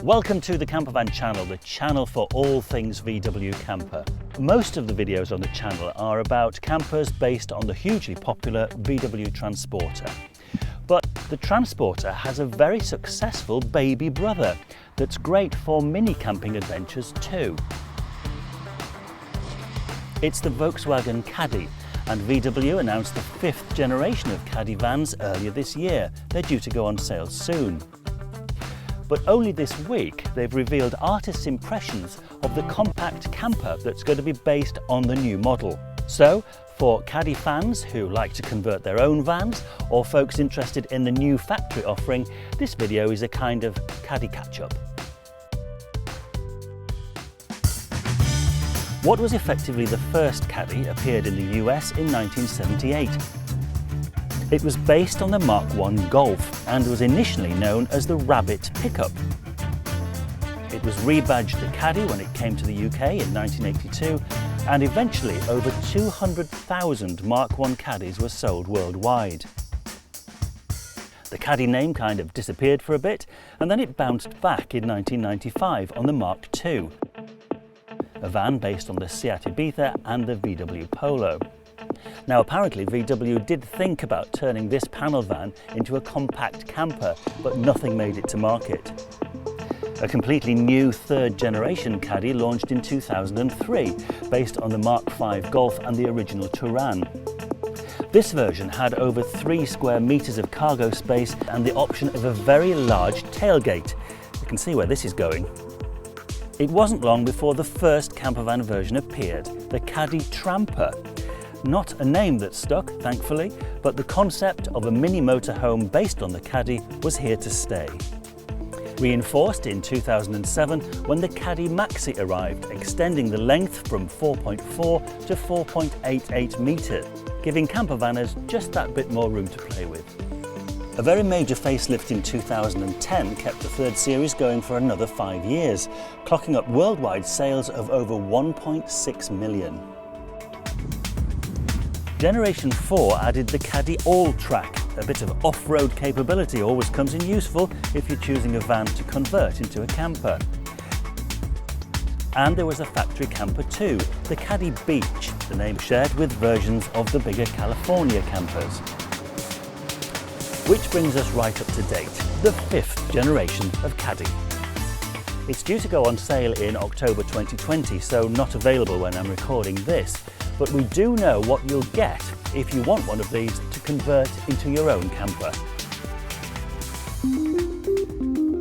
Welcome to the Campervan channel, the channel for all things VW camper. Most of the videos on the channel are about campers based on the hugely popular VW Transporter. But the Transporter has a very successful baby brother that's great for mini camping adventures too. It's the Volkswagen Caddy, and VW announced the 5th generation of Caddy vans earlier this year. They're due to go on sale soon. But only this week they've revealed artists' impressions of the compact camper that's going to be based on the new model. So, for Caddy fans who like to convert their own vans, or folks interested in the new factory offering, this video is a kind of Caddy catch-up. What was effectively the first Caddy appeared in the US in 1978. It was based on the Mark I Golf and was initially known as the Rabbit pickup. It was rebadged the Caddy when it came to the UK in 1982, and eventually over 200,000 Mark I Caddies were sold worldwide. The Caddy name kind of disappeared for a bit, and then it bounced back in 1995 on the Mark II, a van based on the Seat Ibiza and the VW Polo. Now apparently VW did think about turning this panel van into a compact camper, but nothing made it to market. A completely new third generation Caddy launched in 2003, based on the Mark V Golf and the original Touran. This version had over 3 square meters of cargo space and the option of a very large tailgate. You can see where this is going. It wasn't long before the first campervan version appeared, the Caddy Tramper. Not a name that stuck, thankfully, but the concept of a mini motorhome based on the Caddy was here to stay. Reinforced in 2007 when the Caddy Max arrived, extending the length from 4.4 to 4.88 metres, giving campervanners just that bit more room to play with. A very major facelift in 2010 kept the third series going for another 5 years, clocking up worldwide sales of over 1.6 million. Generation 4 added the Caddy All-Track. A bit of off-road capability always comes in useful if you're choosing a van to convert into a camper. And there was a factory camper too, the Caddy Beach, the name shared with versions of the bigger California campers. Which brings us right up to date, the 5th generation of Caddy. It's due to go on sale in October 2020, so not available when I'm recording this. But we do know what you'll get if you want one of these to convert into your own camper.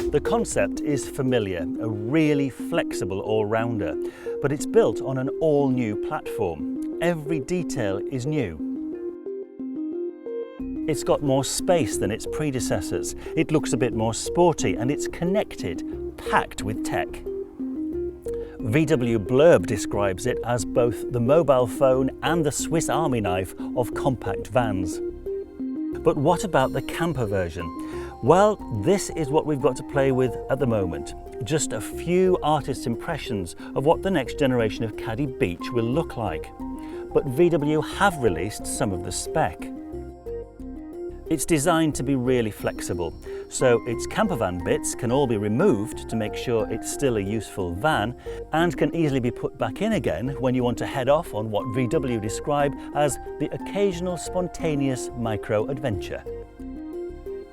The concept is familiar, a really flexible all-rounder, but it's built on an all-new platform. Every detail is new. It's got more space than its predecessors, it looks a bit more sporty, and it's connected, packed with tech. VW Blurb describes it as both the mobile phone and the Swiss Army knife of compact vans. But what about the camper version? Well, this is what we've got to play with at the moment. Just a few artists' impressions of what the next generation of Caddy Beach will look like. But VW have released some of the spec. It's designed to be really flexible, so its campervan bits can all be removed to make sure it's still a useful van, and can easily be put back in again when you want to head off on what VW describe as the occasional spontaneous micro-adventure.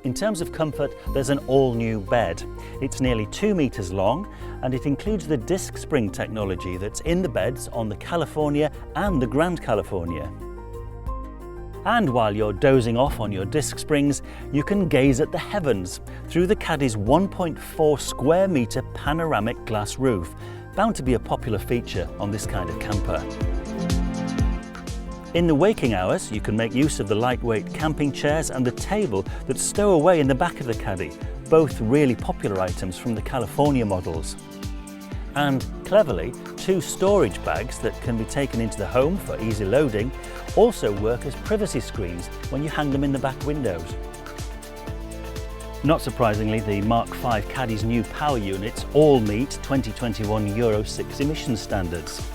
In terms of comfort, there's an all-new bed. It's nearly 2 meters long, and it includes the disc spring technology that's in the beds on the California and the Grand California. And while you're dozing off on your disc springs, you can gaze at the heavens through the Caddy's 1.4 square metre panoramic glass roof, bound to be a popular feature on this kind of camper. In the waking hours, you can make use of the lightweight camping chairs and the table that stow away in the back of the Caddy, both really popular items from the California models. And cleverly, 2 storage bags that can be taken into the home for easy loading also work as privacy screens when you hang them in the back windows. Not surprisingly, the Mark V Caddy's new power units all meet 2021 Euro 6 emission standards.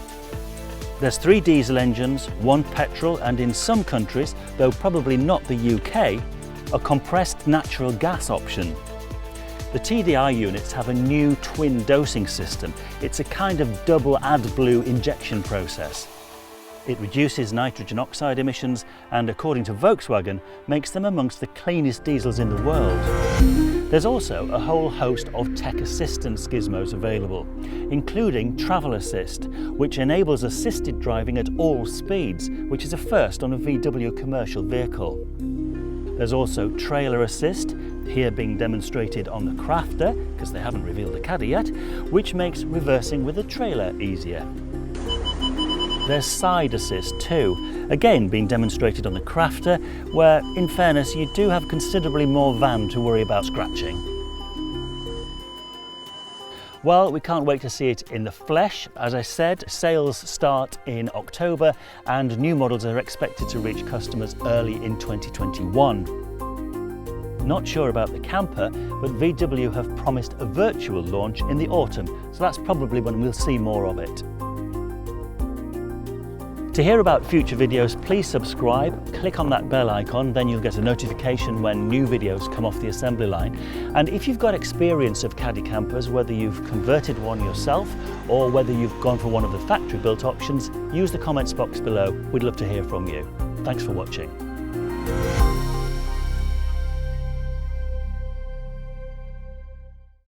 There's 3 diesel engines, 1 petrol, and in some countries, though probably not the UK, a compressed natural gas option. The TDI units have a new twin dosing system. It's a kind of double AdBlue injection process. It reduces nitrogen oxide emissions and, according to Volkswagen, makes them amongst the cleanest diesels in the world. There's also a whole host of tech assistance gizmos available, including Travel Assist, which enables assisted driving at all speeds, which is a first on a VW commercial vehicle. There's also Trailer Assist, here being demonstrated on the Crafter, because they haven't revealed the Caddy yet, which makes reversing with a trailer easier. There's Side Assist too, again being demonstrated on the Crafter, where, in fairness, you do have considerably more van to worry about scratching. Well, we can't wait to see it in the flesh. As I said, sales start in October and new models are expected to reach customers early in 2021. Not sure about the camper, but VW have promised a virtual launch in the autumn, so that's probably when we'll see more of it. To hear about future videos, please subscribe, click on that bell icon, then you'll get a notification when new videos come off the assembly line. And if you've got experience of Caddy campers, whether you've converted one yourself or whether you've gone for one of the factory-built options, use the comments box below. We'd love to hear from you. Thanks for watching.